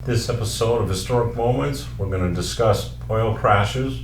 This episode of Historic Moments, we're going to discuss oil crashes,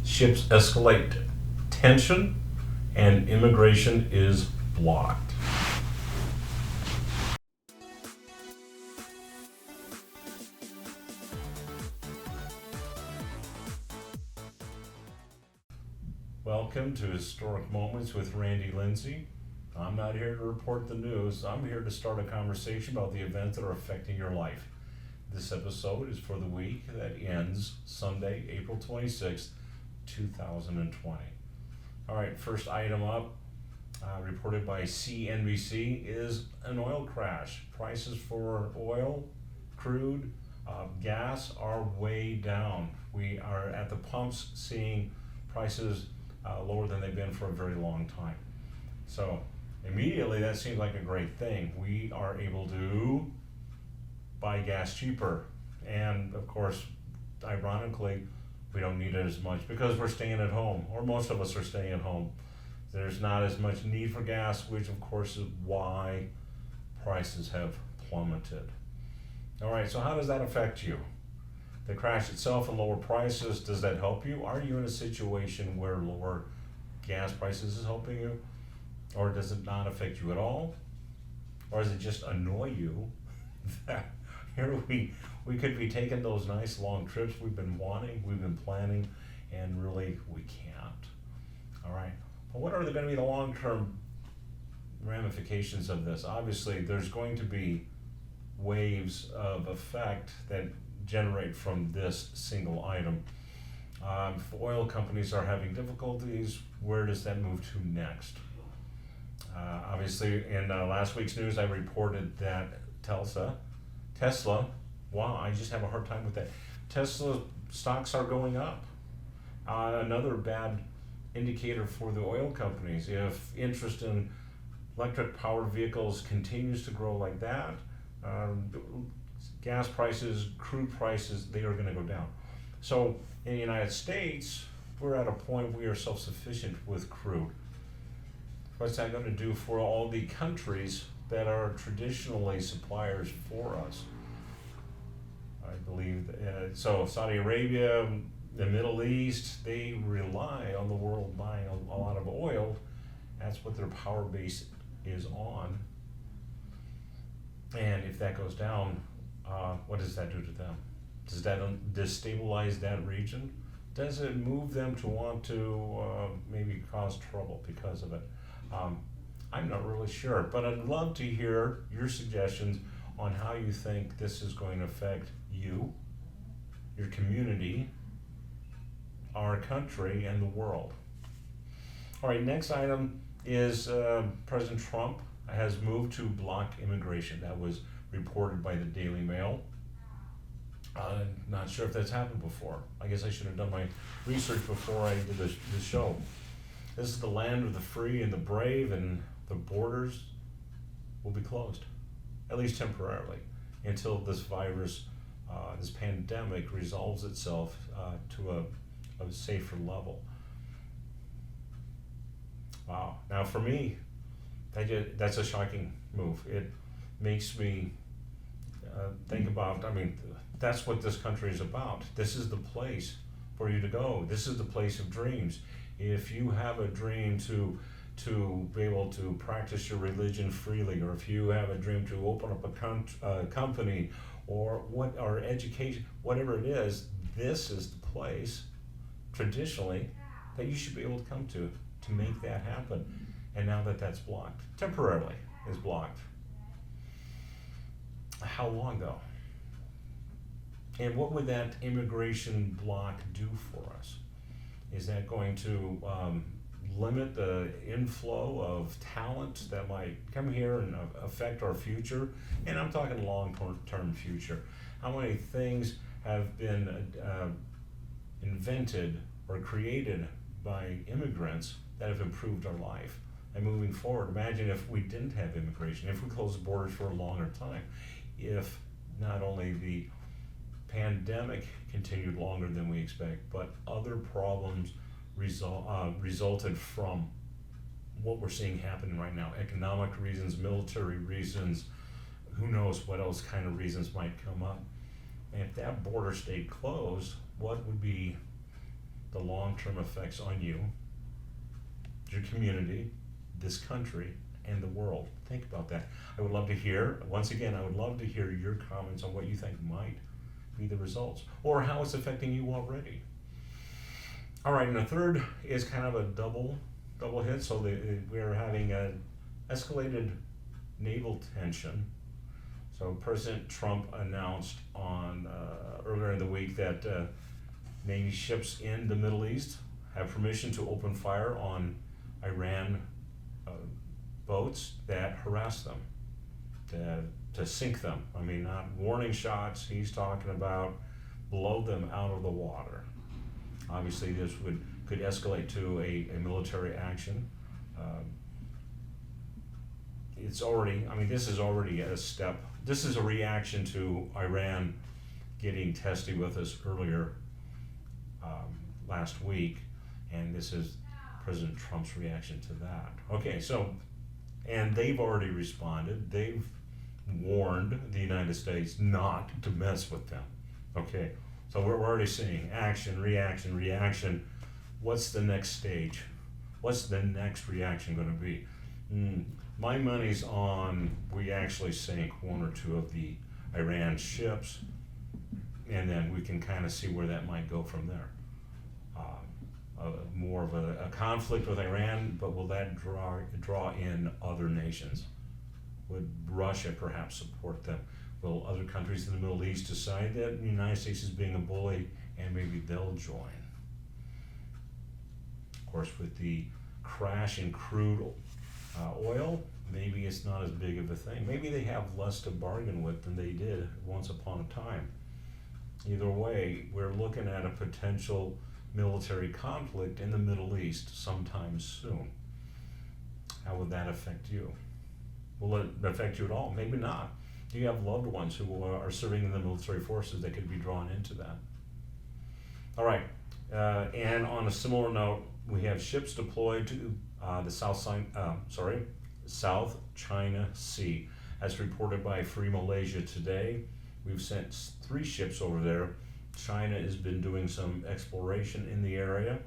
ships escalate tension, and immigration is blocked. Welcome to Historic Moments with Lindsay. I'm not here to report the news. I'm here to start a conversation about the events that are affecting your life. This episode is for the week that ends Sunday, April 26th, 2020. All right, first item up, reported by CNBC, is an oil crash. Prices for oil, crude, gas are way down. We are at the pumps seeing prices lower than they've been for a very long time. So immediately that seems like a great thing. We are able to buy gas cheaper, and of course, ironically, we don't need it as much because we're staying at home, or most of us are staying at home. There's not as much need for gas, which of course is why prices have plummeted. All right, so how does that affect you? The crash itself and lower prices, does that help you? Are you in a situation where lower gas prices is helping you? Or does it not affect you at all? Or does it just annoy you that here we could be taking those nice long trips we've been wanting, we've been planning, and really we can't. All right, but what are going to be the long-term ramifications of this? Obviously, there's going to be waves of effect that generate from this single item. If oil companies are having difficulties, where does that move to next? Obviously, in last week's news, I reported that Tesla, wow, I just have a hard time with that. Tesla stocks are going up. Another bad indicator for the oil companies. If interest in electric powered vehicles continues to grow like that, gas prices, crude prices, they are going to go down. So in the United States, we're at a point we are self-sufficient with crude. What's that going to do for all the countries that are traditionally suppliers for us? I believe, so Saudi Arabia, the Middle East, they rely on the world buying a lot of oil. That's what their power base is on. And if that goes down, what does that do to them? Does that destabilize that region? Does it move them to want to maybe cause trouble because of it? I'm not really sure, but I'd love to hear your suggestions on how you think this is going to affect you, your community, our country, and the world. All right, next item is President Trump has moved to block immigration. That was reported by the Daily Mail. Not sure if that's happened before. I guess I should have done my research before I did this show. This is the land of the free and the brave, and the borders will be closed, at least temporarily, until this virus, this pandemic resolves itself to a safer level. Wow. Now for me, that's a shocking move. It makes me think about, that's what this country is about. This is the place for you to go. This is the place of dreams. If you have a dream to be able to practice your religion freely, or if you have a dream to open up a company or education, whatever it is, this is the place traditionally that you should be able to come to make that happen. And now that that's blocked, temporarily is blocked. How long though? And what would that immigration block do for us? Is that going to limit the inflow of talent that might come here and affect our future? And I'm talking long-term future. How many things have been invented or created by immigrants that have improved our life? And moving forward, imagine if we didn't have immigration, if we closed the borders for a longer time, if not only the pandemic continued longer than we expect, but other problems resulted from what we're seeing happening right now. Economic reasons, military reasons, who knows what else kind of reasons might come up. And if that border stayed closed, what would be the long-term effects on you, your community, this country, and the world? Think about that. I would love to hear, once again, I would love to hear your comments on what you think might be the results, or how it's affecting you already. All right, and the third is kind of a double hit. So we're having an escalated naval tension. So President Trump announced on earlier in the week that Navy ships in the Middle East have permission to open fire on Iran boats that harass them, to sink them. I mean, not warning shots. He's talking about blow them out of the water. Obviously, this could escalate to a military action. It's already, I mean, this is already a step. This is a reaction to Iran getting testy with us earlier last week, and this is President Trump's reaction to that. Okay, so, and they've already responded. They've warned the United States not to mess with them. Okay, so we're already seeing action, reaction. What's the next stage? What's the next reaction going to be? My money's on we actually sink one or two of the Iran ships, and then we can kind of see where that might go from there. More of a conflict with Iran, but will that draw in other nations? Would Russia perhaps support them? Will other countries in the Middle East decide that the United States is being a bully, and maybe they'll join? Of course, with the crash in crude oil, maybe it's not as big of a thing. Maybe they have less to bargain with than they did once upon a time. Either way, we're looking at a potential military conflict in the Middle East sometime soon. How would that affect you? Will it affect you at all? Maybe not. Do you have loved ones who are serving in the military forces that could be drawn into that? All right, and on a similar note, we have ships deployed to the South China Sea. As reported by Free Malaysia today, we've sent 3 ships over there. China has been doing some exploration in the area,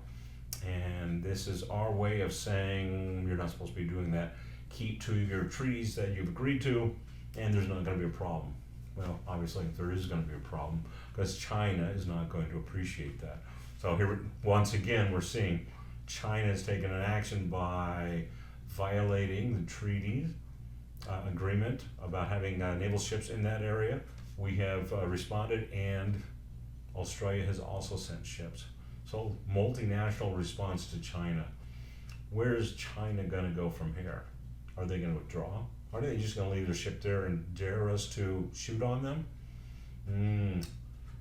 and this is our way of saying you're not supposed to be doing that. Keep to your treaties that you've agreed to, and there's not going to be a problem. Well, obviously there is going to be a problem, because China is not going to appreciate that. So here, once again, we're seeing China has taken an action by violating the treaty agreement about having naval ships in that area. We have responded, and Australia has also sent ships. So multinational response to China. Where is China going to go from here? Are they going to withdraw? Are they just going to leave their ship there and dare us to shoot on them?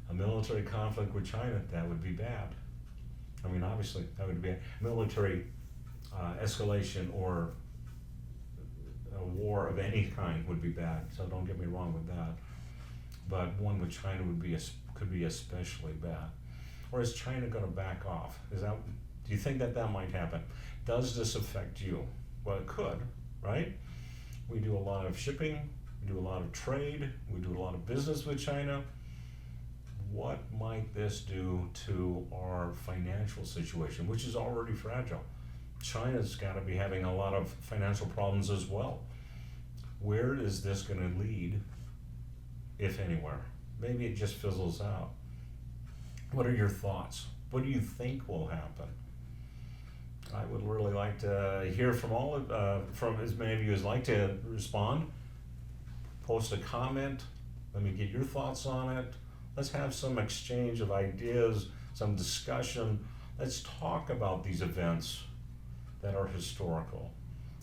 A military conflict with China, that would be bad. I mean, obviously, that would be a military escalation, or a war of any kind would be bad. So don't get me wrong with that. But one with China could be especially bad. Or is China going to back off? Do you think that might happen? Does this affect you? Well, it could, right? We do a lot of shipping, we do a lot of trade, we do a lot of business with China. What might this do to our financial situation, which is already fragile? China's got to be having a lot of financial problems as well. Where is this going to lead, if anywhere? Maybe it just fizzles out. What are your thoughts? What do you think will happen? I would really like to hear from as many of you as like to respond. Post a comment. Let me get your thoughts on it. Let's have some exchange of ideas, some discussion. Let's talk about these events that are historical,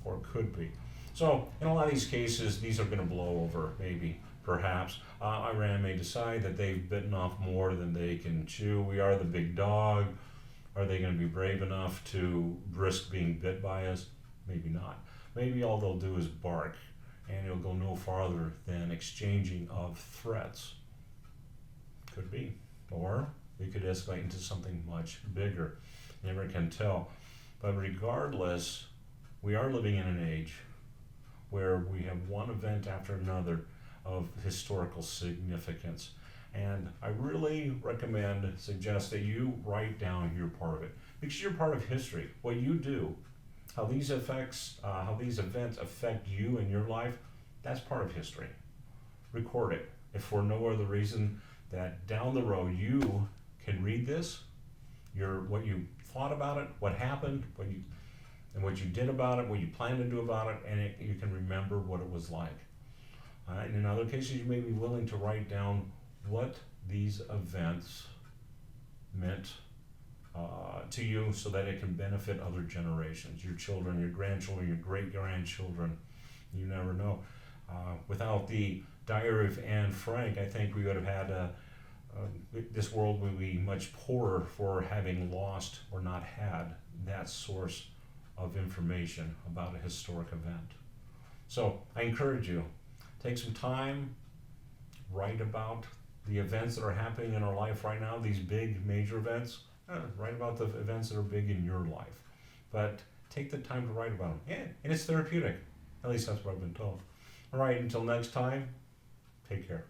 or could be. So in a lot of these cases, these are going to blow over, maybe, perhaps. Iran may decide that they've bitten off more than they can chew. We are the big dog. Are they going to be brave enough to risk being bit by us? Maybe not. Maybe all they'll do is bark, and it'll go no farther than exchanging of threats. Could be. Or it could escalate into something much bigger. You never can tell. But regardless, we are living in an age where we have one event after another of historical significance. And I really suggest that you write down your part of it, because you're part of history. What you do, how these events affect you in your life, that's part of history. Record it, if for no other reason that down the road you can read this, what you thought about it, what happened, what you did about it, what you plan to do about it, and you can remember what it was like. And in other cases, you may be willing to write down what these events meant to you, so that it can benefit other generations, your children, your grandchildren, your great-grandchildren. You never know. Without the Diary of Anne Frank, I think we would have had this world would be much poorer for having lost or not had that source of information about a historic event. So I encourage you, take some time, write about the events that are happening in our life right now, these big major events. Write about the events that are big in your life, but take the time to write about them. Yeah, and it's therapeutic. At least that's what I've been told. All right, until next time, take care.